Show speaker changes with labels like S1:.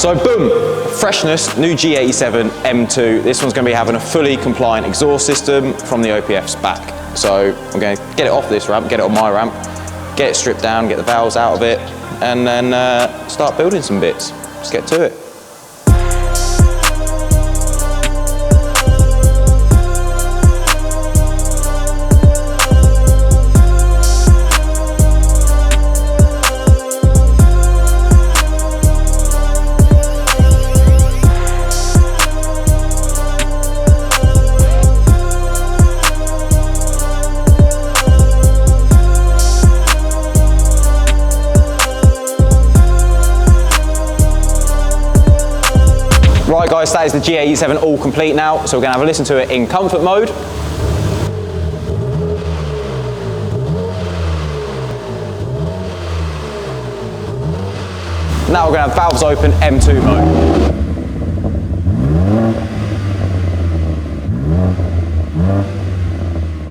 S1: So boom, freshness, new G87 M2. This one's going to be having a fully compliant exhaust system from the OPF's back. So I'm going to get it off this ramp, get it on my ramp, get it stripped down, get the valves out of it, and then start building some bits. Let's get to it. Right guys, that is the G87 all complete now, so we're going to have a listen to it in comfort mode. Now we're going to have valves open M2 mode.